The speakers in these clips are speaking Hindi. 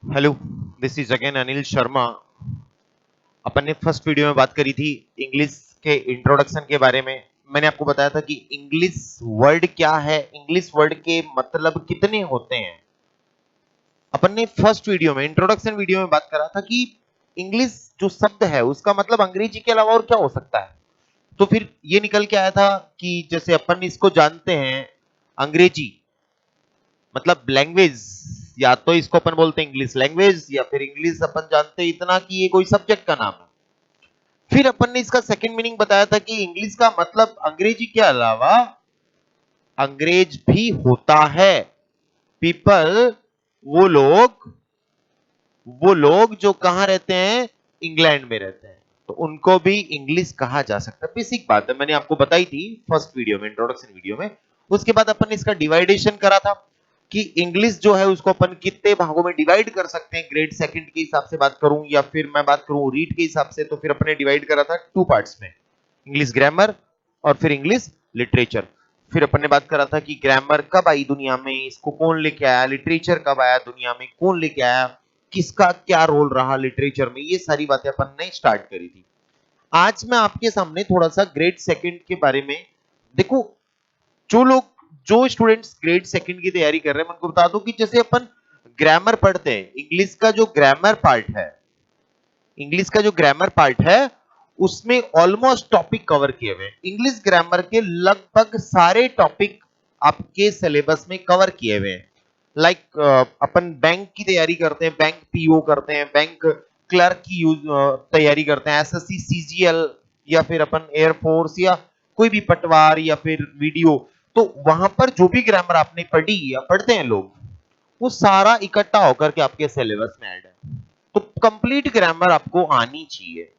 Hello, this is again Anil Sharma. अपन ने फर्स्ट वीडियो में बात करी थी इंग्लिश के इंट्रोडक्शन के बारे में। मैंने आपको बताया था कि इंग्लिश वर्ड क्या है, इंग्लिश वर्ड के मतलब कितने होते हैं। अपन ने फर्स्ट वीडियो में, इंट्रोडक्शन वीडियो में बात करा था कि इंग्लिश जो शब्द है उसका मतलब अंग्रेजी के अलावा और क्या हो सकता है। तो फिर ये निकल के आया था कि जैसे अपन इसको जानते हैं अंग्रेजी मतलब लैंग्वेज, या तो इसको अपन बोलते हैं इंग्लिश लैंग्वेज, या फिर इंग्लिश अपन जानते हैं इतना कि ये कोई सब्जेक्ट का नाम है। फिर अपन ने इसका सेकंड मीनिंग बताया था कि इंग्लिश का मतलब अंग्रेजी के अलावा अंग्रेज भी होता है। पीपल, वो लोग वो लोग जो कहां रहते हैं, इंग्लैंड में रहते हैं, तो उनको भी इंग्लिश कहा जा सकता है। बेसिक बात है, मैंने आपको बताई थी फर्स्ट वीडियो में, इंट्रोडक्शन वीडियो में। उसके बाद अपन ने इसका डिवाइडेशन करा था कि इंग्लिश जो है उसको अपन कितने भागों में डिवाइड कर सकते हैं। ग्रेड सेकंड के हिसाब से बात करूं या फिर मैं बात करूं रीड के हिसाब से, तो फिर अपने डिवाइड करा था टू पार्ट्स में, इंग्लिश ग्रामर और फिर इंग्लिश लिटरेचर। फिर अपन ने बात करा था कि ग्रामर कब आई दुनिया में, इसको कौन लेके आया, लिटरेचर कब आया दुनिया में, कौन लेके आया, किसका क्या रोल रहा लिटरेचर में, ये सारी बातें अपन ने स्टार्ट करी थी। आज मैं आपके सामने थोड़ा सा ग्रेड सेकंड के बारे में, देखो, जो स्टूडेंट्स ग्रेड सेकंड की तैयारी कर रहे हैं, मैं उनको बता दूं कि जैसे अपन ग्रामर पढ़ते हैं, इंग्लिश का जो ग्रामर पार्ट है, इंग्लिश का जो ग्रामर पार्ट है उसमें ऑलमोस्ट टॉपिक कवर किए हुए हैं। इंग्लिश ग्रामर के लगभग सारे टॉपिक आपके सिलेबस में कवर किए हुए हैं। लाइक अपन बैंक की तैयारी करते हैं, बैंक पीओ करते हैं, बैंक क्लर्क की तैयारी करते हैं, एसएससी सीजीएल, या फिर अपन एयरफोर्स, या कोई भी पटवार, या फिर वीडियो, तो वहां पर जो भी ग्रामर आपने पढ़ी या पढ़ते हैं लोग, वो सारा इकट्ठा होकर के आपके सिलेबस में ऐड है। तो कंप्लीट ग्रामर आपको आनी चाहिए,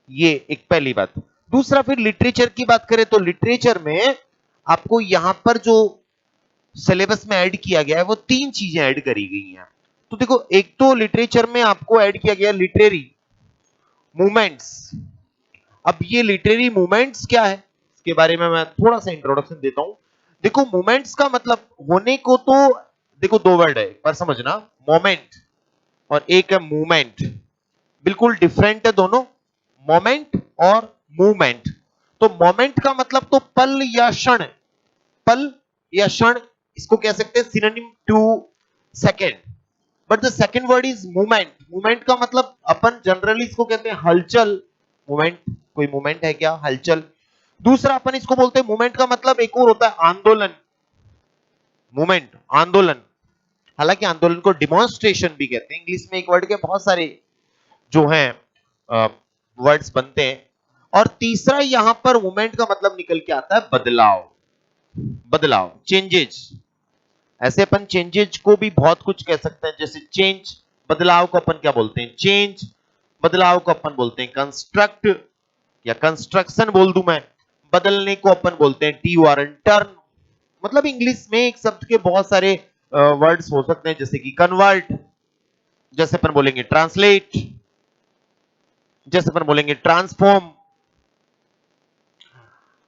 ये एक पहली बात। दूसरा, फिर लिटरेचर की बात करें तो लिटरेचर में आपको यहां पर जो सिलेबस में ऐड किया गया है वो तीन चीजें ऐड करी गई हैं। तो देखो, एक तो लिटरेचर में आपको ऐड किया गया लिटरेरी मूवमेंट्स। अब ये लिटरेरी मूवमेंट्स क्या है, इसके बारे में मैं थोड़ा सा इंट्रोडक्शन देता हूं। देखो, मूवमेंट्स का मतलब होने को तो, देखो, दो वर्ड है पर समझना, मोमेंट और एक है मूवमेंट, बिल्कुल डिफरेंट है दोनों, मोमेंट और मूवमेंट। तो मोमेंट का मतलब तो पल या क्षण, पल या क्षण, इसको कह सकते हैं synonym to second. But the second word is movement. Movement का मतलब अपन जनरली इसको कहते हैं हलचल। मूवमेंट, कोई मूवमेंट है क्या, हलचल। दूसरा अपन इसको बोलते हैं मूवमेंट का मतलब एक और होता है आंदोलन। मूवमेंट, आंदोलन। हालांकि आंदोलन को डिमॉन्स्ट्रेशन भी कहते हैं। इंग्लिश में एक वर्ड के बहुत सारे जो हैं वर्ड्स बनते हैं। और तीसरा, यहां पर मूवमेंट का मतलब निकल के आता है बदलाव। बदलाव, चेंजेज। ऐसे अपन चेंजेज को भी बहुत कुछ कह सकते हैं, जैसे चेंज, बदलाव को अपन क्या बोलते हैं, चेंज। बदलाव को अपन बोलते हैं कंस्ट्रक्ट, या कंस्ट्रक्शन बोल दूं मैं। बदलने को अपन बोलते हैं टीआरएन, टर्न। मतलब इंग्लिश में एक शब्द के बहुत सारे वर्ड्स हो सकते हैं, जैसे कि कन्वर्ट, जैसे अपन बोलेंगे ट्रांसलेट, जैसे अपन बोलेंगे ट्रांसफॉर्म।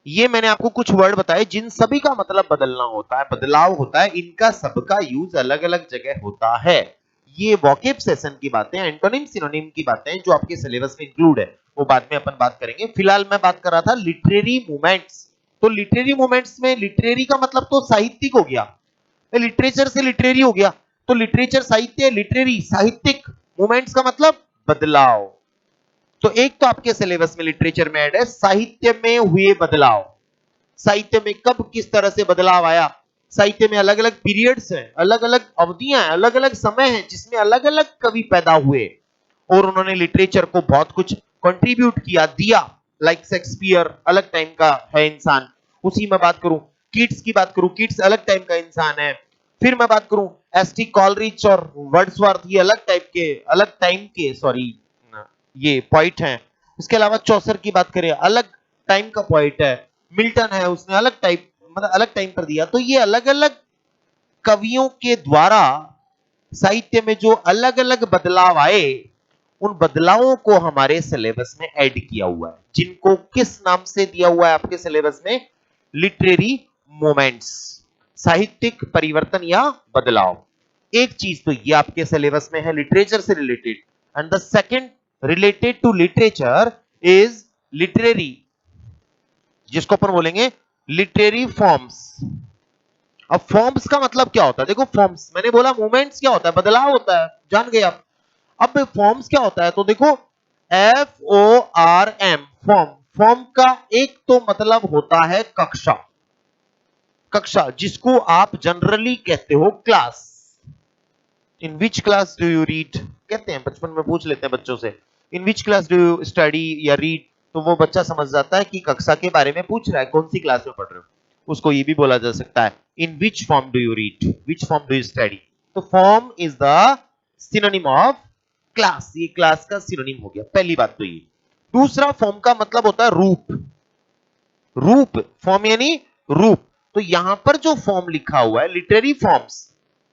ये मैंने आपको कुछ वर्ड बताए जिन सभी का मतलब बदलना होता है, बदलाव होता है। इनका सबका यूज अलग अलग जगह होता है। ये वोकैब सेशन की बातें, एंटोनिम सिनोनिम की बातें जो आपके सिलेबस में इंक्लूड है, वो बाद में अपन बात करेंगे। फिलहाल मैं बात कर रहा था लिटरेरी मूवमेंट्स। तो लिटरेरी मूवमेंट्स में लिटरेरी का मतलब तो साहित्यिक हो गया, लिटरेचर से लिटरेरी हो गया। तो लिटरेचर साहित्य, लिटरेरी साहित्यिक, मूवमेंट्स का मतलब बदलाव। तो एक तो आपके सिलेबस में लिटरेचर में ऐड है साहित्य में हुए बदलाव। साहित्य में कब किस तरह से बदलाव आया। साहित्य में अलग अलग पीरियड्स हैं, अलग अलग अवधियां हैं, अलग अलग समय हैं जिसमें अलग अलग कवि पैदा हुए और उन्होंने लिटरेचर को बहुत कुछ कंट्रीब्यूट किया, दिया। लाइक शेक्सपियर अलग टाइम का है इंसान। उसी में बात करूं, कीट्स की बात करूं, कीट्स अलग टाइम का इंसान है। फिर मैं बात करूं एसटी कॉलरिच और वर्ड्सवर्थ, ये अलग टाइप के, अलग टाइम के, सॉरी, ये पॉइंट हैं। उसके अलावा चौसर की बात करें, अलग टाइम का पॉइंट है। मिल्टन है, उसने अलग टाइप, मतलब अलग टाइम पर दिया। तो ये अलग अलग कवियों के द्वारा साहित्य में जो अलग अलग बदलाव आए, उन बदलावों को हमारे सिलेबस में ऐड किया हुआ है, जिनको किस नाम से दिया हुआ है आपके सिलेबस में, लिटरेरी मोमेंट्स, साहित्यिक परिवर्तन या बदलाव। एक चीज तो ये आपके सिलेबस में है लिटरेचर से related, and the second related to literature is literary, जिसको अपन बोलेंगे लिटरेरी फॉर्म्स। अब फॉर्म्स का मतलब क्या होता है? देखो फॉर्म्स, मैंने बोला मूवमेंट्स क्या होता है, बदलाव होता है, जान गए आप। अब फॉर्म्स क्या होता है, तो देखो FORM, फॉर्म। फॉर्म का एक तो मतलब होता है कक्षा, कक्षा जिसको आप जनरली कहते हो class. In which class do you read, कहते हैं बचपन में, पूछ लेते हैं बच्चों से, in which class do you study या रीड, तो वो बच्चा समझ जाता है कि कक्षा के बारे में पूछ रहा है, कौन सी क्लास में पढ़ रहे हो। उसको ये भी बोला जा सकता है in which form do you read, which form do you study. तो form is the synonym of class, ये क्लास का सिनोनिम हो गया, पहली बात तो ये। दूसरा, फॉर्म का मतलब होता है रूप, रूप, फॉर्म यानी रूप। तो यहां पर जो फॉर्म लिखा हुआ है लिटरेरी फॉर्म्स,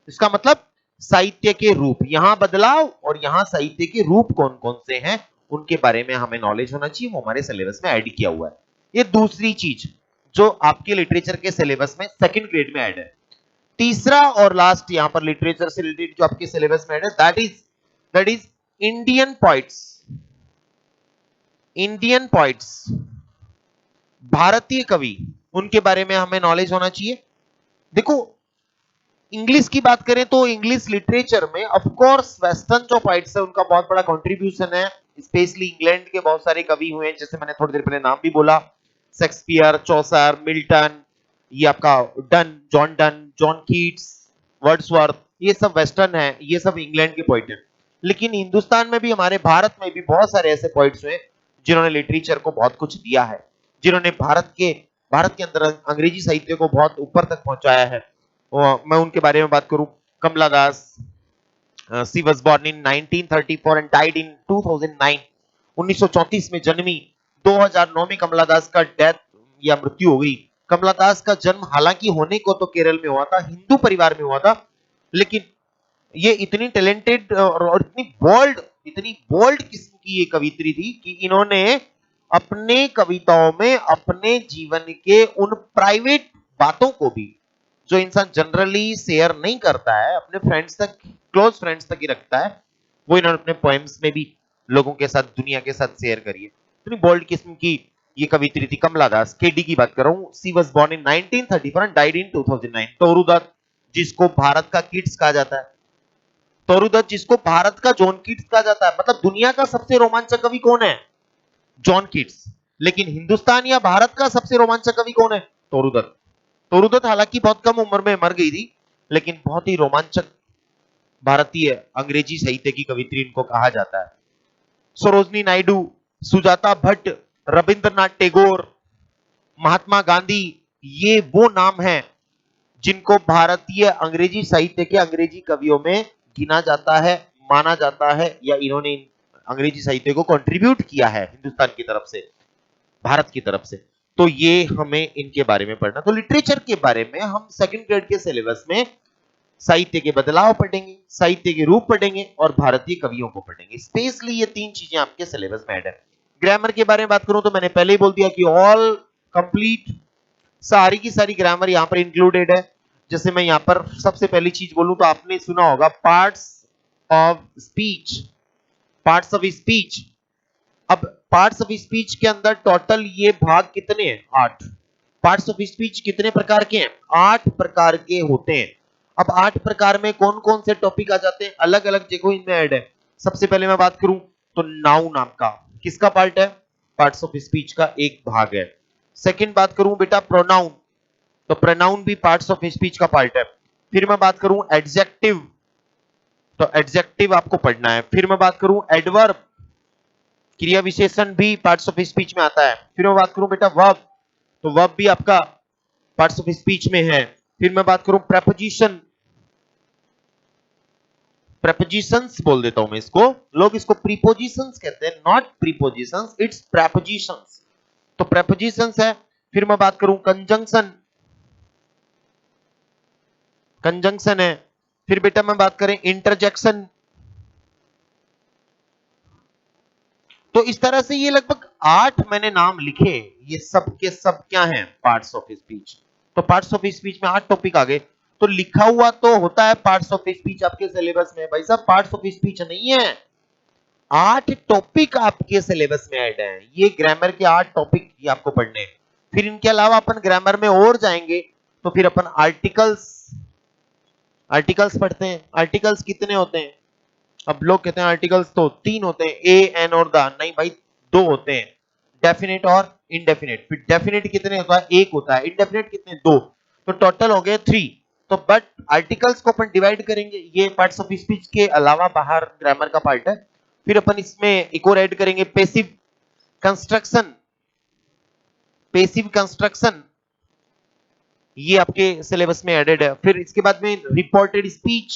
इसका मतलब साहित्य के रूप, यहां बदलाव और यहां साहित्य के रूप कौन कौन से हैं उनके बारे में हमें नॉलेज होना चाहिए, वो हमारे सिलेबस में ऐड किया हुआ है। ये दूसरी चीज जो आपके लिटरेचर के सिलेबस में सेकंड ग्रेड में ऐड है। तीसरा और लास्ट यहां पर लिटरेचर से रिलेटेड जो आपके सिलेबस में ऐड है, that is Indian poets, Indian poets, भारतीय कवि, उनके बारे में हमें नॉलेज होना चाहिए। देखो इंग्लिश की बात करें तो इंग्लिश लिटरेचर में ऑफ कोर्स वेस्टर्न जो पोइट्स है उनका बहुत बड़ा कंट्रीब्यूशन है, स्पेशली इंग्लैंड के बहुत सारे कवि हुए हैं, जैसे मैंने थोड़ी देर पहले नाम भी बोला, शेक्सपियर, चौसर, मिल्टन, ये आपका डन, जॉन कीट्स, वर्ड्सवर्थ, ये सब वेस्टर्न है, ये सब इंग्लैंड के पोइट हैं। लेकिन हिंदुस्तान में भी, हमारे भारत में भी बहुत सारे ऐसे पोइट्स हुए जिन्होंने लिटरेचर को बहुत कुछ दिया है, जिन्होंने भारत के अंदर अंग्रेजी साहित्य को बहुत ऊपर तक पहुंचाया है। मैं उनके बारे में बात करूं, Kamala Das, she was born in 1934 and died in 2009, 1934 में जन्मी, 2009 में कमला दास का डेथ या मृत्यु हो गई। कमला दास का जन्म हालांकि होने को तो केरल में हुआ था, हिंदू परिवार में हुआ था, लेकिन ये इतनी टैलेंटेड और इतनी बोल्ड किस्म की ये कवित्री थी कि इन्होंने अपने कविताओं में अपने जीवन के उन प्राइवेट बातों को भी, जो इंसान जनरली शेयर नहीं करता है, अपने फ्रेंड्स तक, क्लोज फ्रेंड्स तक ही रखता है, वो इन्होंने अपने पोएम्स में भी लोगों के साथ, दुनिया के साथ शेयर करी है। इतनी बोल्ड किस्म की ये कवित्री थी कमला दास, केडी की बात कर रहा हूं। She was born in 1934 and died in 2009। तोरूदत्त, जिसको भारत का किड्स कहा जाता है, तोरूदत्त जिसको भारत का जॉन कीट्स कहा जाता है, मतलब दुनिया का सबसे रोमांचक कवि कौन है? John Keats. लेकिन हिंदुस्तान या भारत का सबसे रोमांचक कवि कौन है? तोरूदत्त। तोरूदत्त हालांकि बहुत कम उम्र में मर गई थी, लेकिन बहुत ही रोमांचक भारतीय अंग्रेजी साहित्य की कवित्री इनको कहा जाता है। सरोजनी नायडू, सुजाता भट्ट, रविंद्रनाथ टैगोर, महात्मा गांधी, ये वो नाम हैं जिनको भारतीय अंग्रेजी साहित्य के अंग्रेजी कवियों में गिना जाता है, माना जाता है, या इन्होंने अंग्रेजी साहित्य को कंट्रीब्यूट किया है हिंदुस्तान की तरफ से, भारत की तरफ से। तो ये हमें इनके बारे में पढ़ना। तो लिटरेचर के बारे में हम सेकंड ग्रेड के सिलेबस में साहित्य के बदलाव पढ़ेंगे, साहित्य के रूप पढ़ेंगे और भारतीय कवियों को पढ़ेंगे। स्पेशली ये तीन चीजें आपके सिलेबस में ऐड है। ग्रामर के बारे में बात करूं तो मैंने पहले ही बोल दिया कि ऑल कंप्लीट, सारी की सारी ग्रामर यहां पर इंक्लूडेड है। जैसे मैं यहां पर सबसे पहली चीज बोलूं तो आपने सुना होगा parts of speech, parts of speech. अब पार्ट्स ऑफ स्पीच के अंदर टोटल ये भाग कितने हैं? 8। पार्ट्स ऑफ स्पीच कितने प्रकार के हैं? 8 प्रकार के होते हैं। अब 8 प्रकार में कौन कौन से टॉपिक आ जाते हैं? अलग अलग जगहों इनमें ऐड है। सबसे पहले मैं बात करूं तो नाउन आपका किसका पार्ट है? पार्ट्स ऑफ स्पीच का एक भाग है। सेकंड बात करूं बेटा प्रोनाउन, तो प्रोनाउन भी पार्ट्स ऑफ स्पीच का पार्ट है। फिर मैं बात करूं एडजेक्टिव, तो एडजेक्टिव आपको पढ़ना है। फिर मैं बात करूं एडवर्ब, क्रिया विशेषण भी पार्ट्स ऑफ स्पीच में आता है। फिर मैं बात करूं बेटा वर्ब, तो वर्ब भी आपका पार्ट्स ऑफ स्पीच में है। फिर मैं बात करूं प्रेपोजिशन, प्रेपोजिशंस बोल देता हूं मैं इसको, लोग इसको प्रीपोजिशंस कहते हैं, नॉट प्रीपोजिशंस, इट्स प्रेपोजिशंस, तो प्रेपोजिशंस है। फिर मैं बात करूं कंजंक्शन, कंजंक्शन है। फिर बेटा मैं बात करें इंटरजेक्शन। तो इस तरह से ये लगभग 8 मैंने नाम लिखे, ये सब के सब क्या हैं? Parts of speech. तो पार्ट्स ऑफ स्पीच में 8 टॉपिक आ गए। तो लिखा हुआ तो होता है पार्ट्स ऑफ स्पीच आपके सिलेबस में, भाई साहब पार्ट्स ऑफ स्पीच नहीं है, 8 टॉपिक आपके सिलेबस में ऐड है, ये ग्रामर के 8 टॉपिक ही आपको पढ़ने हैं। फिर इनके अलावा अपन ग्रामर में और जाएंगे तो फिर अपन आर्टिकल्स पढ़ते हैं। आर्टिकल्स कितने होते हैं? अब लोग कहते हैं आर्टिकल्स तो 3 होते हैं, ए एन और द, नहीं भाई 2 होते हैं, डेफिनेट और इनडेफिनेट। फिर डेफिनेट कितने होता है? 1 होता है, इनडेफिनेट कितने? 2, तो टोटल हो गए 3। तो बट आर्टिकल्स को अपन डिवाइड करेंगे, ये पार्ट्स ऑफ स्पीच के अलावा बाहर ग्रामर का पार्ट है। फिर अपन इसमें एक और ऐड करेंगे पैसिव कंस्ट्रक्शन। पैसिव कंस्ट्रक्शन ये आपके सिलेबस में एडेड है। फिर इसके बाद में रिपोर्टेड स्पीच,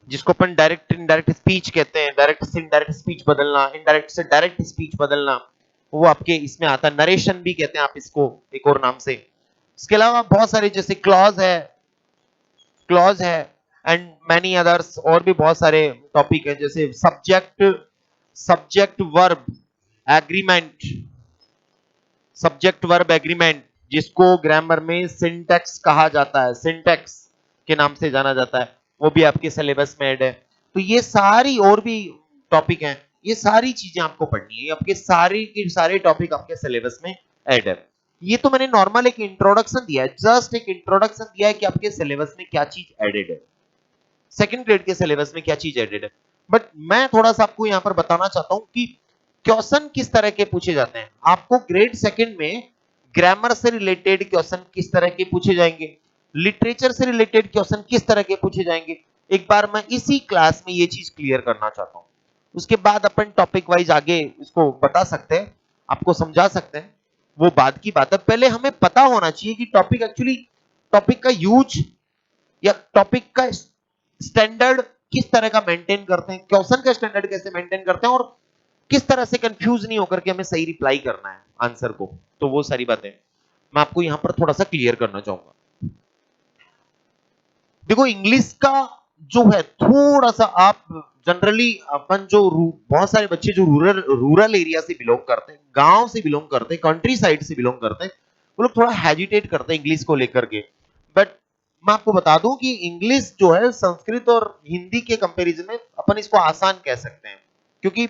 जिसको अपन डायरेक्ट इनडायरेक्ट स्पीच कहते हैं, डायरेक्ट से इनडायरेक्ट स्पीच बदलना, इनडायरेक्ट से डायरेक्ट स्पीच बदलना, वो आपके इसमें आता है। नरेशन भी कहते हैं आप इसको एक और नाम से। इसके अलावा बहुत सारे जैसे क्लॉज है एंड मैनी अदर्स, और भी बहुत सारे टॉपिक है जैसे subject verb agreement, subject verb agreement, जिसको ग्रामर में सिंटैक्स कहा जाता है, सिंटैक्स के नाम से जाना जाता है, वो भी आपके सिलेबस में ऐड है। तो ये सारी और भी टॉपिक हैं, ये सारी चीजें आपको पढ़नी है, आपके सारे के सारे टॉपिक आपके सिलेबस में ऐड है। ये तो मैंने नॉर्मल एक इंट्रोडक्शन दिया है, जस्ट एक इंट्रोडक्शन दिया है कि आपके सिलेबस में क्या चीज एडेड है, सेकंड ग्रेड के सिलेबस में क्या चीज एडेड है। बट मैं थोड़ा सा आपको यहां पर बताना चाहता हूं कि क्वेश्चन किस तरह के पूछे जाते हैं। आपको ग्रेड सेकंड में ग्रामर से रिलेटेड क्वेश्चन किस तरह के पूछे जाएंगे, लिटरेचर से रिलेटेड क्वेश्चन किस तरह के पूछे जाएंगे, एक बार मैं इसी क्लास में ये चीज क्लियर करना चाहता हूं। उसके बाद अपन टॉपिक वाइज आगे इसको बता सकते हैं, आपको समझा सकते हैं, वो बाद की बात है। पहले हमें पता होना चाहिए कि टॉपिक का यूज या टॉपिक का स्टैंडर्ड किस तरह का मेंटेन करते हैं, क्वेश्चन का स्टैंडर्ड कैसे मेंटेन करते हैं, और किस तरह से कंफ्यूज नहीं होकर के हमें सही रिप्लाई करना है आंसर को। तो वो सारी बातें मैं आपको यहां पर थोड़ा सा क्लियर करना चाहूंगा। देखो इंग्लिश का जो है थोड़ा सा, आप जनरली अपन जो बहुत सारे बच्चे जो रूरल एरिया से बिलोंग करते हैं, गांव से बिलोंग करते हैं, कंट्री साइड से बिलोंग करते हैं, वो लोग थोड़ा हेजिटेट करते हैं इंग्लिश को लेकर के। बट मैं आपको बता दूं कि इंग्लिश जो है संस्कृत और हिंदी के कंपैरिजन में अपन इसको आसान कह सकते हैं, क्योंकि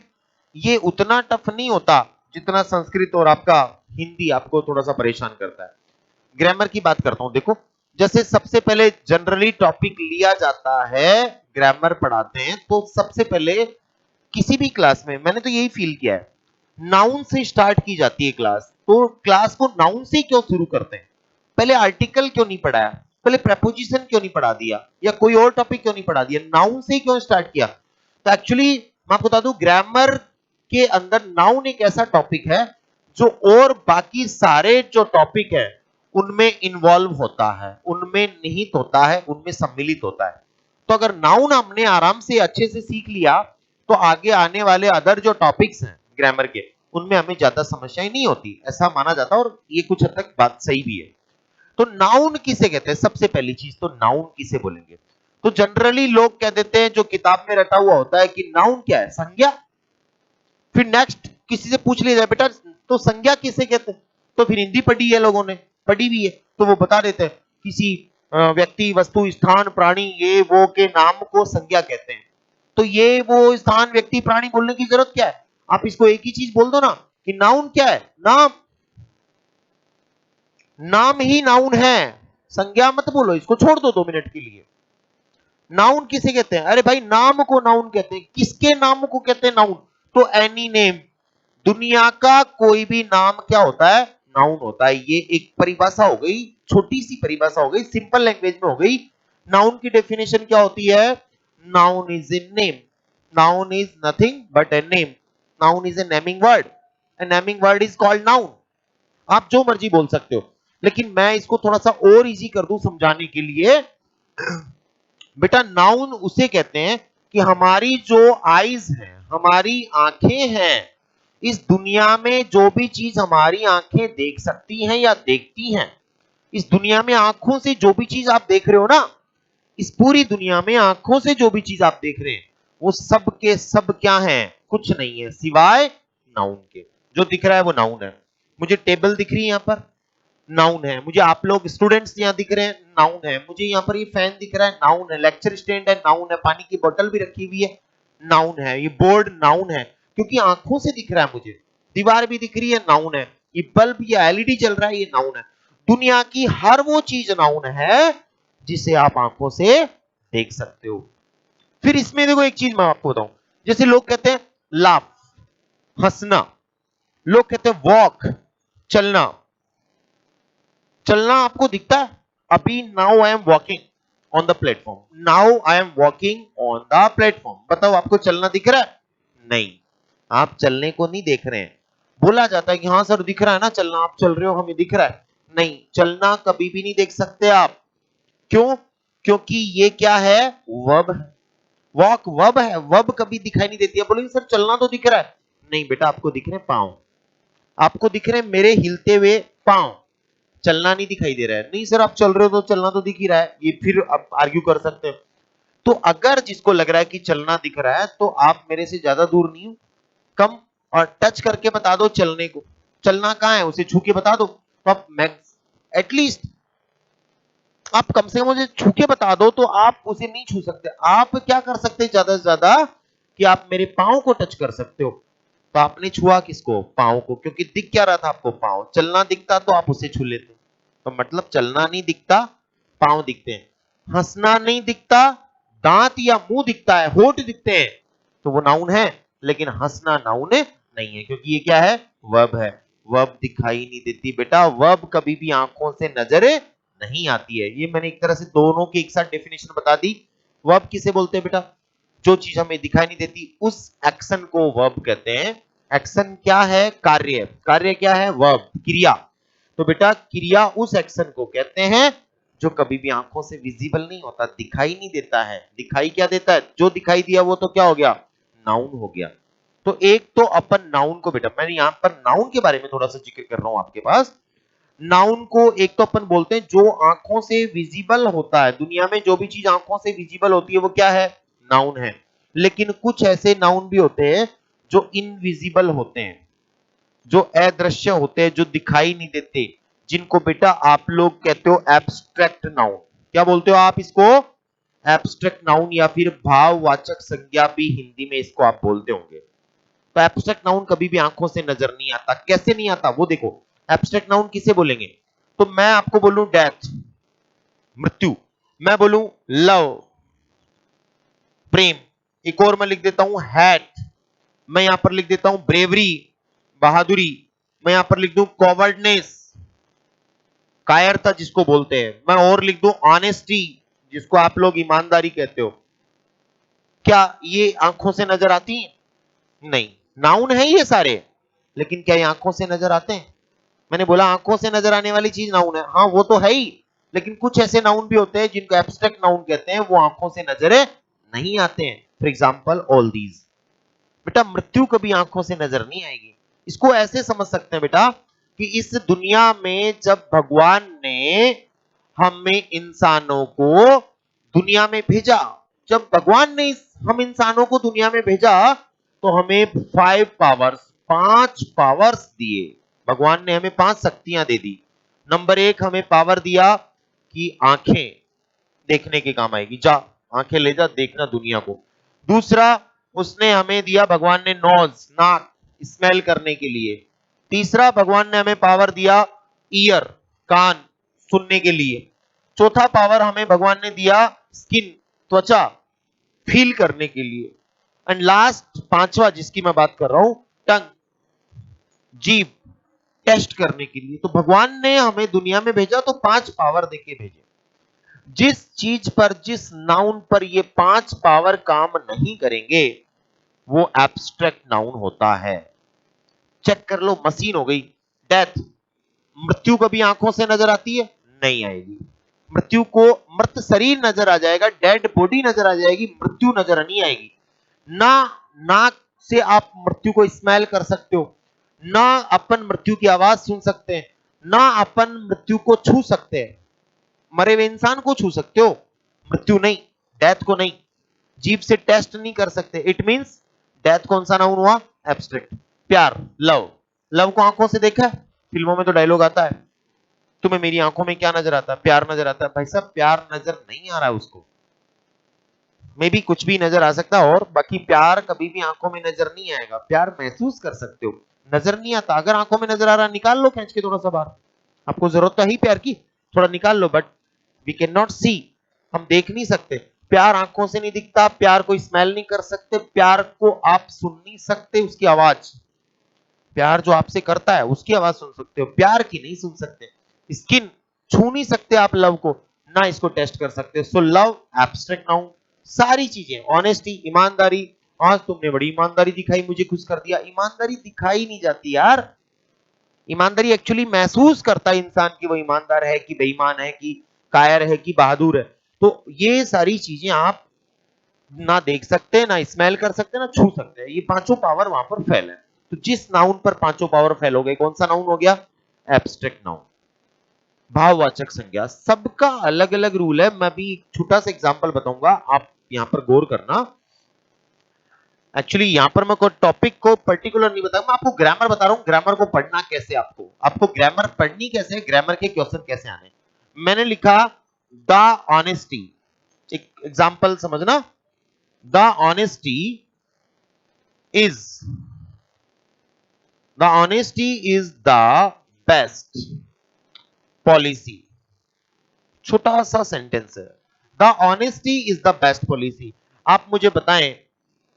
ये उतना टफ नहीं होता जितना संस्कृत और आपका हिंदी आपको थोड़ा सा परेशान करता है। ग्रामर की बात करता हूं, देखो जैसे सबसे पहले जनरली टॉपिक लिया जाता है, ग्रामर पढ़ाते हैं तो सबसे पहले किसी भी क्लास में मैंने तो यही फील किया है, नाउन से स्टार्ट की जाती है क्लास। तो क्लास को नाउन से क्यों शुरू करते हैं? पहले आर्टिकल क्यों नहीं पढ़ाया, पहले प्रेपोजिशन क्यों नहीं पढ़ा दिया, या कोई और टॉपिक क्यों नहीं पढ़ा दिया, नाउन से क्यों स्टार्ट किया? तो एक्चुअली मैं आपको बता दूं, ग्रामर के अंदर नाउन एक ऐसा टॉपिक है जो और बाकी सारे जो टॉपिक है उनमें इन्वॉल्व होता है, उनमें निहित होता है, उनमें सम्मिलित होता है। तो अगर नाउन हमने आराम से अच्छे से सीख लिया तो आगे आने वाले अदर जो टॉपिक्स हैं ग्रामर के, उनमें हमें ज्यादा समस्याएं नहीं होती, ऐसा माना जाता है, और ये कुछ हद तक बात सही भी है। तो नाउन किसे कहते हैं? सबसे पहली चीज तो नाउन किसे बोलेंगे? तो जनरली लोग कह देते हैं, जो किताब में रटा हुआ होता है, कि नाउन क्या है? संज्ञा। फिर नेक्स्ट किसी से पूछ लिया जाए बेटा तो संज्ञा किसे कहते हैं, तो फिर हिंदी पढ़ी है लोगों ने, पढ़ी भी है, तो वो बता देते हैं किसी व्यक्ति वस्तु स्थान प्राणी ये वो के नाम को संज्ञा कहते हैं। तो ये वो स्थान व्यक्ति प्राणी बोलने की जरूरत क्या है? आप इसको एक ही चीज बोल दो ना कि नाउन क्या है, नाम, नाम ही नाउन है, संज्ञा मत बोलो, इसको छोड़ दो 2 मिनट के लिए। नाउन किसे कहते हैं? अरे भाई नाम को नाउन कहते हैं। किसके नाम को कहते हैं नाउन? तो एनी नेम, दुनिया का कोई भी नाम क्या होता है? नाउन होता है। ये एक परिभाषा हो गई, छोटी सी परिभाषा हो गई, सिंपल लैंग्वेज में हो गई। नाउन की डेफिनेशन क्या होती है? Noun is a name, noun is nothing but a name, noun is a naming word, A naming word is called noun. आप जो मर्जी बोल सकते हो, लेकिन मैं इसको थोड़ा सा और इजी कर दूं समझाने के लिए। बेटा नाउन उसे कहते हैं कि हमारी जो आईज हैं, हमारी आंखें हैं, इस दुनिया में जो भी चीज हमारी आंखें देख सकती हैं या देखती हैं, इस दुनिया में आंखों से जो भी चीज आप देख रहे हो ना, इस पूरी दुनिया में आंखों से जो भी चीज आप देख रहे हैं, वो सब के सब क्या है? कुछ नहीं है सिवाय नाउन के। जो दिख रहा है वो नाउन है। मुझे टेबल दिख रही है यहां पर, नाउन है। मुझे आप लोग स्टूडेंट्स यहाँ दिख रहे हैं, नाउन है। मुझे यहाँ पर ये फैन दिख रहा है, नाउन है। लेक्चर स्टैंड है, नाउन है। पानी की बोतल भी रखी हुई है, नाउन है। ये बोर्ड नाउन है क्योंकि आंखों से दिख रहा है मुझे। दीवार भी दिख रही है, नाउन है। ये बल्ब, ये एलईडी चल रहा है, ये नाउन है। दुनिया की हर वो चीज नाउन है जिसे आप आंखों से देख सकते हो। फिर इसमें देखो एक चीज मैं आपको बताऊं, जैसे लोग कहते हैं लाफ, हंसना। लोग कहते हैं वॉक, चलना। चलना आपको दिखता है? अभी now I am walking on the platform, now I am walking on the platform. बताओ आपको चलना दिख रहा है? नहीं, आप चलने को नहीं देख रहे हैं। बोला जाता है कि हाँ सर दिख रहा है ना चलना, आप चल रहे हो हमें दिख रहा है। नहीं, चलना कभी भी नहीं देख सकते आप। क्यों? क्योंकि ये क्या है? वर्ब है। वॉक वर्ब है, वर्ब कभी दिखाई नहीं देती है। बोलेंगे सर चलना तो दिख रहा है। नहीं बेटा, आपको दिख रहे हैं पांव, आपको दिख रहे हैं मेरे हिलते हुए पांव, चलना नहीं दिखाई दे रहा है। नहीं सर आप चल रहे हो तो चलना तो दिख ही रहा है। ये फिर आप आर्ग्यू कर सकते हो। तो अगर जिसको लग रहा है कि चलना दिख रहा है तो आप मेरे से ज्यादा दूर नहीं हो, कम और टच करके बता दो चलने को। चलना कहां है उसे छू के बता दो। तो आप एटलीस्ट आप कम से कम मुझे छू के बता दो, तो आप उसे नहीं छू सकते। आप क्या कर सकते हैं ज्यादा से ज्यादा कि आप मेरे पांव को टच कर सकते हो। तो आपने छुआ किसको? पांव को, क्योंकि दिख क्या रहा था आपको? पांव। चलना दिखता तो आप उसे छू लेते। तो मतलब चलना नहीं दिखता, पांव दिखते हैं। हंसना नहीं दिखता, दांत या मुंह दिखता है, होठ दिखते हैं, तो वो नाउन है। लेकिन हंसना नाउन नहीं है क्योंकि ये क्या है? वर्ब है। वर्ब दिखाई नहीं देती बेटा, वर्ब कभी भी आंखों से नजर नहीं आती है। ये मैंने एक तरह से दोनों की एक साथ डेफिनेशन बता दी। वर्ब किसे बोलते हैं बेटा? जो चीज हमें दिखाई नहीं देती उस एक्शन को वर्ब कहते हैं। एक्शन क्या है? कार्य। कार्य क्या है? वर्ब, क्रिया। तो बेटा क्रिया उस एक्शन को कहते हैं जो कभी भी आंखों से विजिबल नहीं होता, दिखाई नहीं देता है। दिखाई क्या देता है? जो दिखाई दिया वो तो क्या हो गया? नाउन हो गया। तो एक तो अपन नाउन को, बेटा मैं यहां पर नाउन के बारे में थोड़ा सा जिक्र कर रहा हूं आपके पास। नाउन को एक तो अपन बोलते हैं जो आंखों से विजिबल होता है। दुनिया में जो भी चीज आंखों से विजिबल होती है वो क्या है? नाउन है। लेकिन कुछ ऐसे नाउन भी होते हैं जो इनविजिबल होते हैं, जो अदृश्य होते हैं, जो दिखाई नहीं देते, जिनको बेटा आप लोग कहते हो एब्स्ट्रैक्ट नाउन। क्या बोलते हो आप इसको? एब्स्ट्रैक्ट नाउन, या फिर भाववाचक संज्ञा भी हिंदी में इसको आप बोलते होंगे। तो एब्स्ट्रैक्ट नाउन कभी भी आंखों से नजर नहीं आता। कैसे नहीं आता वो देखो। एब्स्ट्रैक्ट नाउन किसे बोलेंगे? तो मैं आपको बोलूं डेथ, मृत्यु। मैं बोलूं लव, प्रेम। एक और मैं लिख देता हूं हैट। मैं यहां पर लिख देता हूं ब्रेवरी, बहादुरी। मैं यहां पर लिख दूं कॉवर्डनेस, कायरता जिसको बोलते हैं। मैं और लिख दूं ऑनेस्टी, जिसको आप लोग ईमानदारी कहते हो। क्या ये आंखों से नजर आती है? नहीं। नाउन है ये सारे, लेकिन क्या ये आंखों से नजर आते हैं? मैंने बोला आंखों से नजर आने वाली चीज नाउन है, हाँ वो तो है ही। लेकिन कुछ ऐसे नाउन भी होते हैं जिनको एब्स्ट्रैक्ट नाउन कहते हैं, वो आंखों से नजर नहीं आते हैं। For example all these. बेटा मृत्यु कभी आंखों से नजर नहीं आएगी। इसको ऐसे समझ सकते हैं बेटा कि इस दुनिया में जब भगवान ने हमें इंसानों को दुनिया में भेजा, जब भगवान ने हम इंसानों को दुनिया में भेजा तो हमें 5 पावर्स, 5 पावर्स दिए। भगवान ने हमें 5 शक्तियां दे दी। नंबर 1 हमें पावर दिया कि आंखें देखने के काम आएगी, जा आंखें ले जा देखना दुनिया को। दूसरा उसने हमें दिया भगवान ने नोज, नाक, स्मेल करने के लिए। तीसरा भगवान ने हमें पावर दिया ईयर, कान, सुनने के लिए। चौथा पावर हमें भगवान ने दिया स्किन, त्वचा, फील करने के लिए। एंड लास्ट पांचवा जिसकी मैं बात कर रहा हूं, टंग, जीभ, टेस्ट करने के लिए। तो भगवान ने हमें दुनिया में भेजा तो 5 पावर देके भेजे। जिस चीज पर, जिस नाउन पर ये 5 पावर काम नहीं करेंगे वो एब्स्ट्रैक्ट नाउन होता है। चेक कर लो, मशीन हो गई डेथ। मृत्यु कभी आंखों से नजर आती है? नहीं आएगी। मृत्यु को मृत शरीर नजर आ जाएगा, डेड बॉडी नजर आ जाएगी, मृत्यु नजर नहीं आएगी। ना नाक से आप मृत्यु को स्मेल कर सकते हो, ना अपन मृत्यु की आवाज सुन सकते हैं, ना अपन मृत्यु को छू सकते हैं। मरे हुए इंसान को छू सकते हो, मृत्यु नहीं, डेथ को नहीं। जीभ से टेस्ट नहीं कर सकते। इट मींस डेथ कौन सा नाउन हुआ? एब्स्ट्रैक्ट। प्यार, लव, लव को आंखों से देखा है? फिल्मों में तो डायलॉग आता है, तुम्हें मेरी आंखों में क्या नजर आता है? प्यार नजर आता है। भाई साहब प्यार नजर नहीं आ रहा है उसको, मे भी कुछ भी नजर आ सकता है, और बाकी प्यार कभी भी आंखों में नजर नहीं आएगा। प्यार महसूस कर सकते हो, नजर नहीं आता। अगर आंखों में नजर आ रहा, निकाल लो खींच के थोड़ा सा बाहर, आपको जरूरत तो है ही प्यार की, थोड़ा निकाल लो, बट वी कैन नॉट सी, हम देख नहीं सकते। प्यार आंखों से नहीं दिखता, प्यार को स्मेल नहीं कर सकते, प्यार को आप सुन नहीं सकते उसकी आवाज। प्यार जो आपसे करता है उसकी आवाज सुन सकते हो, प्यार की नहीं सुन सकते। स्किन छू नहीं सकते आप लव को, ना इसको टेस्ट कर सकते। So love abstract noun. सारी चीजें, ऑनेस्टी, ईमानदारी, आज तुमने बड़ी ईमानदारी दिखाई, मुझे खुश कर दिया। ईमानदारी दिखाई नहीं जाती यार, ईमानदारी एक्चुअली महसूस करता है इंसान कि वो ईमानदार है कि बेईमान है कि कायर है कि बहादुर है। तो ये सारी चीजें आप ना देख सकते, ना स्मेल कर सकते, ना छू सकते हैं, ये पांचों पावर वहां पर फेल है। तो जिस नाउन पर पांचों पावर फेल हो गए, कौन सा नाउन हो गया? Abstract noun. भाववाचक संज्ञा, सबका अलग अलग रूल है। मैं भी एक छोटा सा एग्जांपल बताऊंगा, आप यहां पर गौर करना। एक्चुअली यहां पर मैं कोई टॉपिक को पर्टिकुलर नहीं बताऊंगा, मैं आपको ग्रामर बता रहा हूं, ग्रामर को पढ़ना कैसे, आपको ग्रामर पढ़नी कैसे है, ग्रामर के क्वेश्चन कैसे आने। मैंने लिखा द ऑनेस्टी, एक एग्जांपल समझना। The honesty is the honesty is the best policy. छोटा सा सेंटेंस है, the honesty is the best policy. आप मुझे बताएं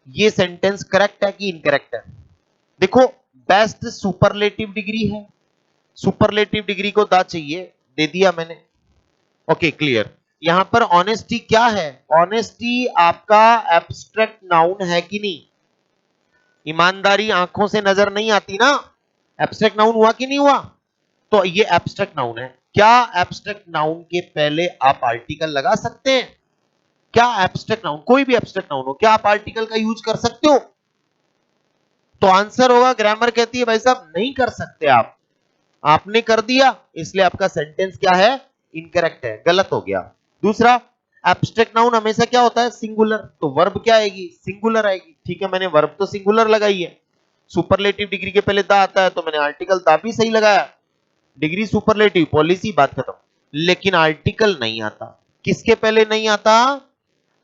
ये सेंटेंस करेक्ट है कि इनकरेक्ट है? देखो, बेस्ट सुपरलेटिव डिग्री है, सुपरलेटिव डिग्री को द चाहिए, दे दिया मैंने। Okay clear. यहां पर ऑनेस्टी क्या है? ऑनेस्टी आपका एब्स्ट्रैक्ट नाउन है कि नहीं? ईमानदारी आंखों से नजर नहीं आती ना, एब्स्ट्रैक्ट नाउन हुआ कि नहीं हुआ? तो ये एब्स्ट्रैक्ट नाउन है। क्या एब्स्ट्रैक्ट नाउन के पहले आप आर्टिकल लगा सकते हैं? क्या एब्स्ट्रैक्ट नाउन, कोई भी एब्स्ट्रैक्ट नाउन हो, क्या आप आर्टिकल का यूज कर सकते हो? तो आंसर होगा, ग्रामर कहती है भाई साहब नहीं कर सकते आप। आपने कर दिया, इसलिए आपका सेंटेंस क्या है? इनकरेक्ट है, गलत हो गया। दूसरा, एब्स्ट्रैक्ट नाउन हमेशा क्या होता है? सिंगुलर। तो वर्ब क्या आएगी? सिंगुलर आएगी। ठीक है, मैंने वर्ब तो सिंगुलर लगाई है। सुपरलेटिव डिग्री के पहले दा आता है, तो मैंने आर्टिकल दा भी सही लगाया। डिग्री सुपरलेटिव, पॉलिसी, बात खत्म। लेकिन आर्टिकल नहीं आता। किसके पहले नहीं आता?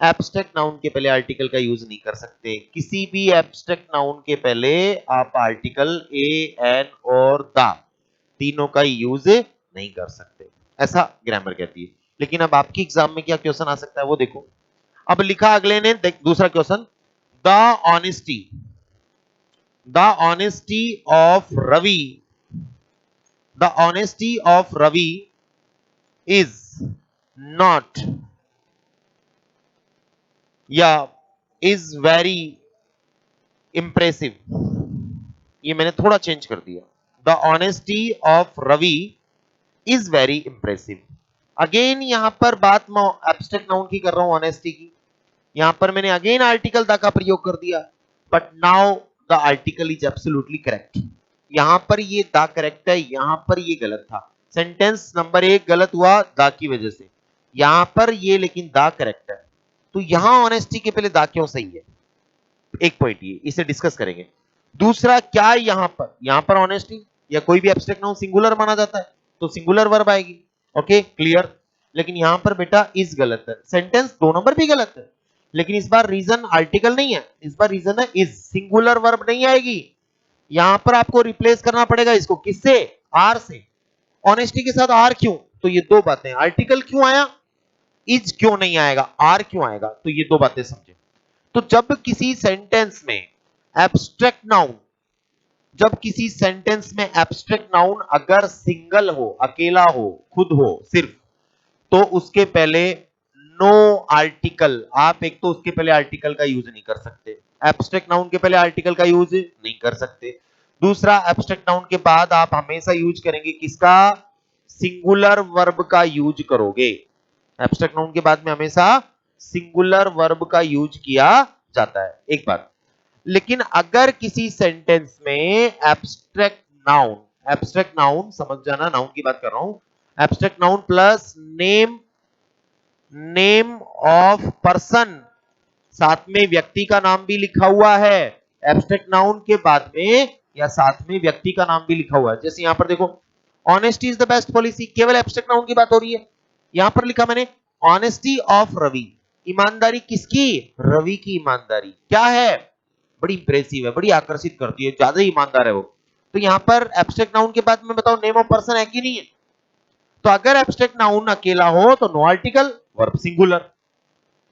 एब्स्ट्रैक्ट नाउन के पहले आर्टिकल का यूज नहीं कर सकते। किसी भी एब्स्ट्रैक्ट नाउन के पहले आप आर्टिकल ए, एन और दा तीनों का यूज नहीं कर सकते, ऐसा ग्रामर कहती है। लेकिन अब आपकी एग्जाम में क्या क्वेश्चन आ सकता है वो देखो। अब लिखा अगले ने, दूसरा question, the honesty, the honesty of Ravi, the honesty of Ravi is not या इज वेरी इंप्रेसिव। ये मैंने थोड़ा चेंज कर दिया, the honesty of Ravi is very impressive. Again यहां पर बात मैं एब्स्ट्रैक्ट नाउन की कर रहा हूं, ऑनेस्टी की। यहां पर मैंने अगेन आर्टिकल द का प्रयोग कर दिया, but now the article is absolutely correct. यहां पर ये द करेक्ट है, यहां पर ये गलत था। सेंटेंस नंबर 1 गलत हुआ द की वजह से, यहां पर ये लेकिन द करेक्ट है। तो यहां ऑनेस्टी के पहले द क्यों सही है? एक पॉइंट ये, इसे डिस्कस करेंगे। दूसरा, क्या यहां पर ऑनेस्टी या कोई भी एब्स्ट्रैक्ट नाउन सिंगुलर माना जाता है, तो सिंगुलर वर्ब आएगी। Okay clear. लेकिन यहां पर बेटा इज गलत है, सेंटेंस 2 नंबर भी गलत है। लेकिन इस बार रीजन आर्टिकल नहीं है, इस बार रीजन है इज, सिंगुलर वर्ब नहीं आएगी। यहां पर आपको रिप्लेस करना पड़ेगा इसको, किससे? आर से। ऑनेस्टी के साथ आर क्यों? तो ये दो बातें, आर्टिकल क्यों आया, इज क्यों नहीं आएगा, आर क्यों आएगा, तो ये दो बातें समझे। तो जब किसी सेंटेंस में एब्स्ट्रैक्ट नाउन, जब किसी सेंटेंस में एब्स्ट्रैक्ट नाउन अगर सिंगल हो, अकेला हो, खुद हो सिर्फ, तो उसके पहले नो आर्टिकल, आप एक तो उसके पहले आर्टिकल का यूज नहीं कर सकते, एब्स्ट्रैक्ट नाउन के पहले आर्टिकल का यूज नहीं कर सकते। दूसरा, एब्स्ट्रैक्ट नाउन के बाद आप हमेशा यूज करेंगे किसका? सिंगुलर वर्ब का यूज करोगे। एब्स्ट्रैक्ट नाउन के बाद में हमेशा सिंगुलर वर्ब का यूज किया जाता है, एक बात। लेकिन अगर किसी सेंटेंस में एब्स्ट्रैक्ट नाउन, एब्स्ट्रैक्ट नाउन समझ जाना, नाउन की बात कर रहा हूं, abstract noun plus name, name of person, साथ में व्यक्ति का नाम भी लिखा हुआ है। एब्स्ट्रैक्ट नाउन के बाद में या साथ में व्यक्ति का नाम भी लिखा हुआ है। जैसे यहां पर देखो, honesty is the best policy, केवल एब्स्ट्रैक्ट नाउन की बात हो रही है। यहां पर लिखा मैंने ऑनेस्टी ऑफ रवि, ईमानदारी किसकी? रवि की ईमानदारी क्या है? बड़ी इंप्रेसिव है, बड़ी आकर्षित करती है, ज्यादा ईमानदार है वो। तो यहां पर एब्स्ट्रैक्ट नाउन के बाद में बताओ नेम ऑफ पर्सन है कि नहीं है? तो अगर एब्स्ट्रैक्ट नाउन अकेला हो तो नो आर्टिकल, वर्ब सिंगुलर।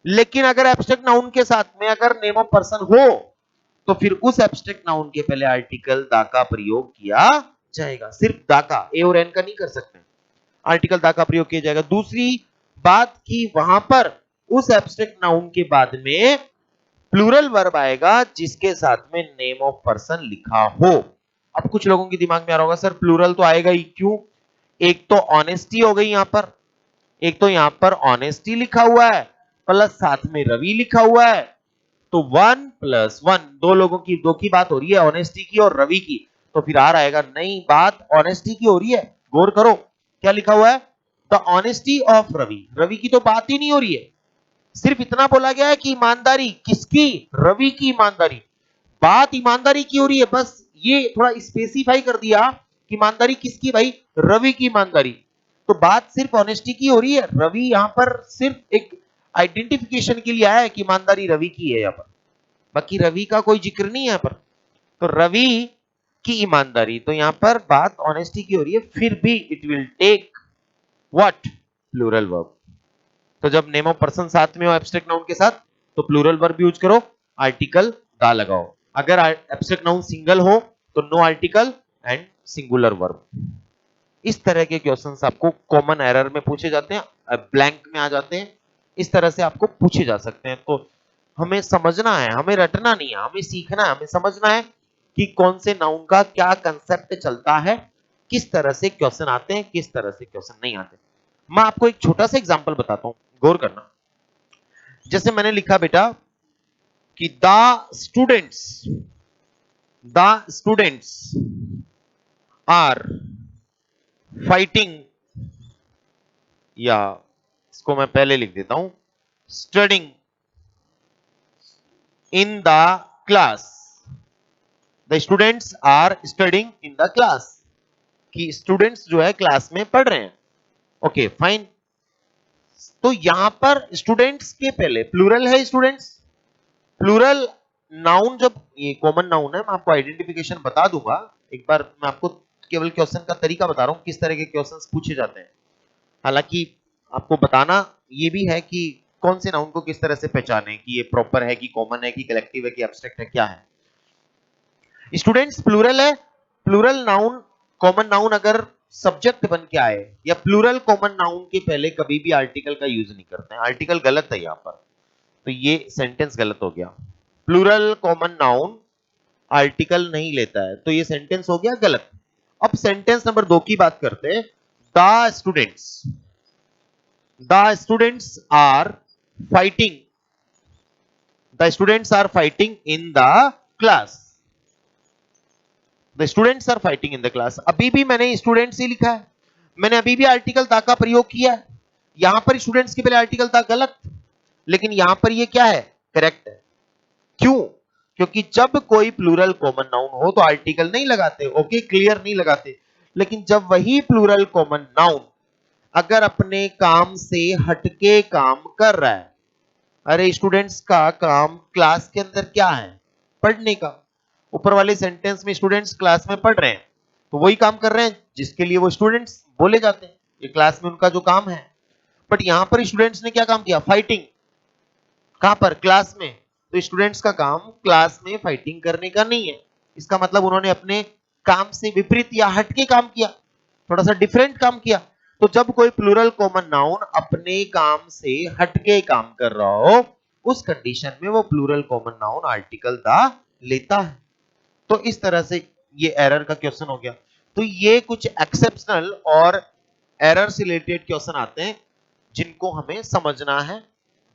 लेकिन अगर एब्स्ट्रैक्ट नाउन के साथ में अगर नेम ऑफ पर्सन हो तो फिर उस एब्स्ट्रैक्ट नाउन के पहले आर्टिकल दा का प्रयोग किया जाएगा। सिर्फ दा का, ए और एन का नहीं कर सकते, आर्टिकल दा का प्रयोग किया जाएगा। दूसरी बात कि वहां पर उस एब्स्ट्रैक्ट नाउन के बाद में प्लूरल वर्ब आएगा जिसके साथ में नेम ऑफ पर्सन लिखा हो। अब कुछ लोगों के दिमाग में आ रहा होगा सर प्लूरल तो आएगा ही क्यों? एक तो ऑनेस्टी हो गई यहां पर, एक तो यहां पर ऑनेस्टी लिखा हुआ है प्लस साथ में रवि लिखा हुआ है, तो 1+1 दो लोगों की, दो की बात हो रही है, ऑनेस्टी की और रवि की। तो फिर आर आएगा, नहीं बात ऑनेस्टी की हो रही है, गौर करो क्या लिखा हुआ है, the honesty of Ravi, Ravi की तो बात ही नहीं हो रही है। सिर्फ इतना बोला गया है कि ईमानदारी किसकी? रवि की ईमानदारी, बात ईमानदारी की हो रही है, बस ये थोड़ा स्पेसिफाई कर दिया कि ईमानदारी किसकी भाई? रवि की ईमानदारी। तो बात सिर्फ ऑनेस्टी की हो रही है, रवि यहां पर सिर्फ एक आइडेंटिफिकेशन के लिए आया है कि ईमानदारी रवि की है यहां पर, बाकी रवि का कोई जिक्र नहीं है यहां पर। तो रवि की ईमानदारी, तो यहां पर बात ऑनेस्टी की हो रही है, फिर भी it will take what? Plural verb. तो जब नेम ऑफ पर्सन साथ में हो एब्स्ट्रैक्ट नाउन के साथ तो प्लूरल वर्ब यूज करो, आर्टिकल दा लगाओ। अगर एब्स्ट्रैक्ट नाउन सिंगल हो तो no article and singular verb. इस तरह के क्वेश्चंस आपको कॉमन एरर में पूछे जाते हैं, ब्लैंक में आ जाते हैं, इस तरह से आपको पूछे जा सकते हैं। तो हमें समझना है, हमें रटना नहीं है, हमें सीखना है, हमें समझना है कि कौन से नाउन का क्या कंसेप्ट चलता है, किस तरह से क्वेश्चन आते हैं, किस तरह से क्वेश्चन नहीं आते। मैं आपको एक छोटा सा एग्जांपल बताता हूं, गौर करना। जैसे मैंने लिखा बेटा कि द स्टूडेंट्स आर फाइटिंग, या इसको मैं पहले लिख देता हूं, studying in the class, the students are studying in the class, कि स्टूडेंट्स जो है क्लास में पढ़ रहे हैं। Okay fine. तो यहां पर स्टूडेंट्स के पहले प्लूरल है स्टूडेंट्स, प्लूरल नाउन जब ये कॉमन नाउन है, मैं आपको आइडेंटिफिकेशन बता दूंगा एक बार, मैं आपको केवल क्वेश्चन का तरीका बता रहा हूं किस तरह के क्वेश्चंस पूछे जाते हैं। हालांकि आपको बताना ये भी है कि कौन से नाउन को किस तरह से पहचाने कि ये प्रॉपर है कि कॉमन है कि कलेक्टिव है कि एब्स्ट्रैक्ट है, क्या है। स्टूडेंट्स प्लूरल है, प्लूरल नाउन कॉमन नाउन अगर सब्जेक्ट बन के आए या प्लूरल कॉमन नाउन के पहले कभी भी आर्टिकल का यूज नहीं करते हैं, आर्टिकल गलत है यहां पर, तो ये सेंटेंस गलत हो गया। प्लूरल कॉमन नाउन आर्टिकल नहीं लेता है तो ये सेंटेंस हो गया गलत। अब सेंटेंस नंबर 2 की बात करते हैं। The students, the students are fighting, the students are fighting in the class, the students are fighting in the class. अभी भी मैंने स्टूडेंट्स ही लिखा है, मैंने अभी भी आर्टिकल दा का प्रयोग किया है। यहां पर स्टूडेंट्स के पहले आर्टिकल दा गलत, लेकिन यहां पर ये क्या है? करेक्ट है। क्यों? क्योंकि जब कोई प्लूरल कॉमन नाउन हो तो आर्टिकल नहीं लगाते, ओके क्लियर, नहीं लगाते। लेकिन जब वही प्लूरल कॉमन नाउन अगर अपने काम से हटके काम कर रहा है, अरे स्टूडेंट्स का काम क्लास के अंदर क्या है? पढ़ने का। ऊपर वाले सेंटेंस में स्टूडेंट्स क्लास में पढ़ रहे हैं, तो वही काम कर रहे हैं जिसके लिए वो स्टूडेंट्स बोले जाते हैं, ये क्लास में उनका जो काम है। बट यहां पर स्टूडेंट्स ने क्या काम किया? फाइटिंग। कहां पर? क्लास में। तो स्टूडेंट्स का काम क्लास में फाइटिंग करने का नहीं है, इसका मतलब उन्होंने अपने काम से विपरीत या हटके काम किया, थोड़ा सा डिफरेंट काम किया। तो जब कोई प्लूरल कॉमन नाउन अपने काम से हटके काम कर रहा हो उस कंडीशन में वो प्लूरल कॉमन नाउन आर्टिकल दा लेता है। तो इस तरह से ये एरर का क्वेश्चन हो गया। तो ये कुछ एक्सेप्शनल और एरर से रिलेटेड क्वेश्चन आते हैं जिनको हमें समझना है,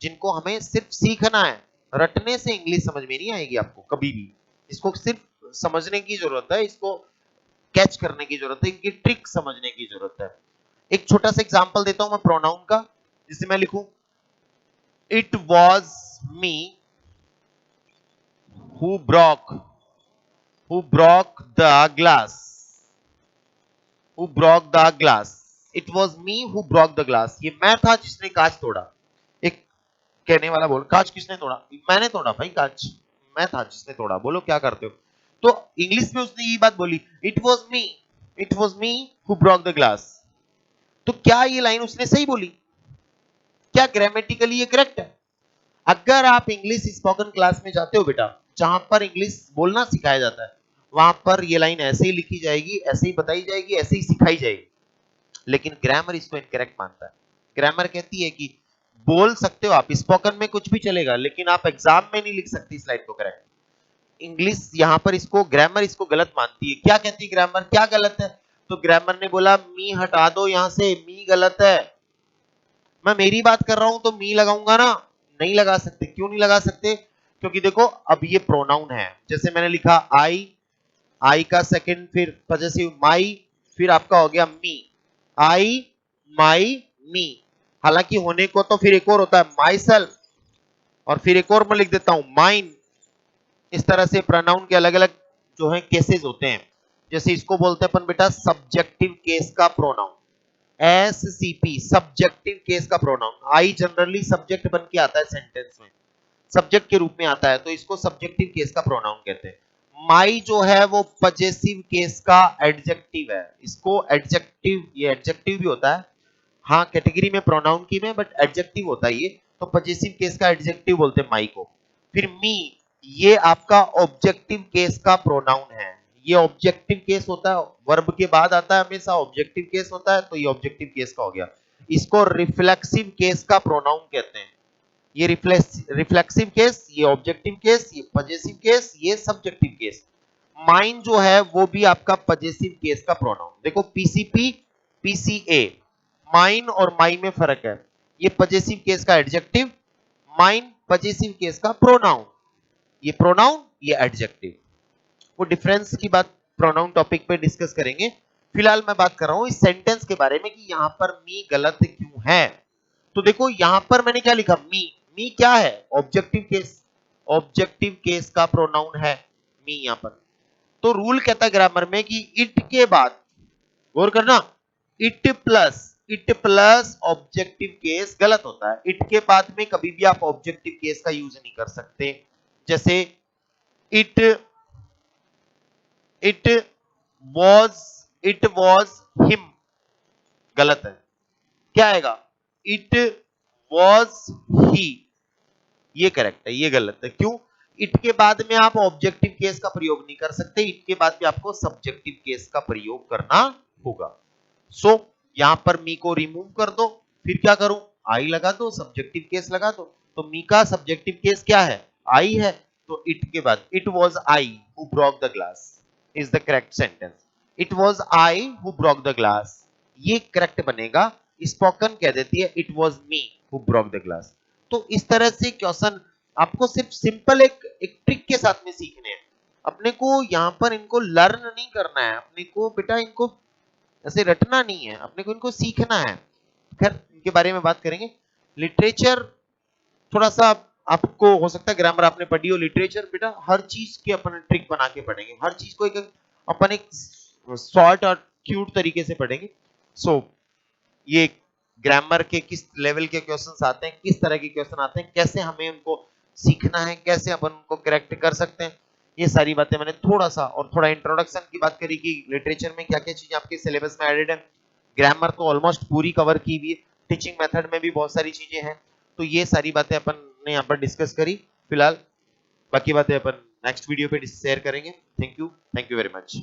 जिनको हमें सिर्फ सीखना है। रटने से इंग्लिश समझ में नहीं आएगी आपको कभी भी, इसको सिर्फ समझने की जरूरत है, इसको कैच करने की जरूरत है, इनकी ट्रिक समझने की जरूरत है। एक छोटा सा एग्जांपल देता हूं मैं प्रोनाउन का, जिसे मैं लिखूं it was me who broke the glass, who broke the glass, it was me who broke the glass, ये मैं था जिसने कांच तोड़ा। एक कहने वाला बोल, कांच किसने तोड़ा? मैंने तोड़ा भाई कांच, मैं था जिसने तोड़ा, बोलो क्या करते हो? तो इंग्लिश में उसने ये बात बोली, it was me who broke the glass. तो क्या ये लाइन उसने सही बोली? क्या ग्रामेटिकली ये करेक्ट है? अगर आप इंग्लिश स्पोकन क्लास में जाते हो बेटा, जहां पर इंग्लिश बोलना सिखाया जाता है, वहां पर ये लाइन ऐसे ही लिखी जाएगी, ऐसे ही बताई जाएगी, ऐसे ही सिखाई जाएगी। लेकिन ग्रामर इसको इनकरेक्ट मानता है। ग्रामर कहती है कि बोल सकते हो आप, स्पोकन में कुछ भी चलेगा, लेकिन आप एग्जाम में नहीं लिख सकते इस लाइन को करेक्ट। इंग्लिश यहां पर इसको, ग्रामर इसको गलत मानती है। क्या कहती है ग्रामर, क्या गलत है? तो ग्रामर ने बोला मी हटा दो यहां से, मी गलत है। मैं मेरी बात कर रहा हूं तो मी लगाऊंगा ना? नहीं लगा सकते। क्यों नहीं लगा सकते? क्योंकि देखो अब ये प्रोनाउन है, जैसे मैंने लिखा आई, आई का सेकंड फिर पजेसिव माई, फिर आपका हो गया मी, आई माई मी। हालांकि होने को तो फिर एक और होता है माई सेल्फ, और फिर एक और मैं लिख देता हूं माइन। इस तरह से प्रोनाउन के अलग अलग जो है केसेस होते हैं। जैसे इसको बोलते हैं अपन बेटा सब्जेक्टिव केस का प्रोनाउन, एससीपी, सब्जेक्टिव केस का प्रोनाउन। आई जनरली सब्जेक्ट बन के आता है सेंटेंस में, सब्जेक्ट के रूप में आता है, तो इसको सब्जेक्टिव केस का प्रोनाउन कहते हैं। माई जो है वो पजेसिव केस का एडजेक्टिव है, इसको एडजेक्टिव, ये एडजेक्टिव भी होता है, हाँ कैटेगरी में प्रोनाउन की में, बट एडजेक्टिव होता है ये, तो पजेसिव केस का एडजेक्टिव बोलते हैं माई को। फिर मी, ये आपका ऑब्जेक्टिव केस का प्रोनाउन है। ये ऑब्जेक्टिव केस होता है, वर्ब के बाद आता है हमेशा, ऑब्जेक्टिव केस होता है, तो ये ऑब्जेक्टिव केस का हो गया। इसको रिफ्लेक्सिव केस का प्रोनाउन कहते हैं। ये रिफ्लेक्सिव केस, ये ऑब्जेक्टिव केस, ये पजेसिव केस, ये सब्जेक्टिव केस। माइन जो है वो भी आपका पजेसिव केस का प्रोनाउन। देखो पीसीपी, पीसीए, माइन और माई में फर्क है। ये पजेसिव केस का एडजेक्टिव, माइन पजेसिव केस का प्रोनाउन। ये प्रोनाउन, ये एडजेक्टिव। वो डिफरेंस की बात प्रोनाउन टॉपिक पे डिस्कस करेंगे। फिलहाल मैं बात कर रहा हूं इस सेंटेंस के बारे में कि यहां पर मी गलत क्यों है। तो देखो यहां पर मैंने क्या लिखा, मी, मी क्या है? ऑब्जेक्टिव केस, ऑब्जेक्टिव केस का प्रोनाउन है मी यहां पर। तो रूल कहता है ग्रामर में कि इट के बाद, गौर करना, इट प्लस ऑब्जेक्टिव केस गलत होता है। इट के बाद में कभी भी आप ऑब्जेक्टिव केस का यूज नहीं कर सकते। जैसे it, it was, it was him, गलत है। क्या आएगा? इट वॉज ही, ये करेक्ट है, ये गलत है। क्यों? इट के बाद में आप ऑब्जेक्टिव केस का प्रयोग नहीं कर सकते, इट के बाद में आपको सब्जेक्टिव केस का प्रयोग करना होगा। सो यहां पर मी को रिमूव कर दो, फिर क्या करूं? आई लगा दो, सब्जेक्टिव केस लगा दो। तो मी का सब्जेक्टिव केस क्या है? आई है। तो इट के बाद it was I who broke the glass is the correct sentence. It was I who broke the glass, ये करेक्ट बनेगा। स्पोकन कह देती है it was me who broke the glass. तो इस तरह से क्वेश्चन आपको सिर्फ सिंपल एक ट्रिक के साथ में सीखने हैं। अपने को यहाँ पर इनको लर्न नहीं करना है, अपने को बेटा इनको ऐसे रटना नहीं है, अपने को इनको सीखना है। खैर इनके बारे में बात करेंगे। लिटरेचर थोड़ा सा आपको हो सकता है ग्रामर आपने पढ़ी हो, लिटरेचर बेटा हर चीज के अपन ट्रिक बना के पढ़ेंगे, हर चीज को एक अपन एक शॉर्ट और क्यूट तरीके से पढ़ेंगे। सो ये ग्रामर के किस लेवल के क्वेश्चंस आते हैं, किस तरह के क्वेश्चन आते हैं, कैसे हमें उनको सीखना है, कैसे अपन उनको करेक्ट कर सकते हैं, ये सारी बातें मैंने थोड़ा सा और थोड़ा इंट्रोडक्शन की बात करी कि लिटरेचर में क्या क्या चीजें आपके सिलेबस में एडेड है। ग्रामर तो ऑलमोस्ट पूरी कवर की हुई है, टीचिंग मेथड में भी बहुत सारी चीजें हैं। तो ये सारी बातें अपन ने यहाँ पर डिस्कस करी। फिलहाल बाकी बातें अपन नेक्स्ट वीडियो पे शेयर करेंगे। Thank you very much.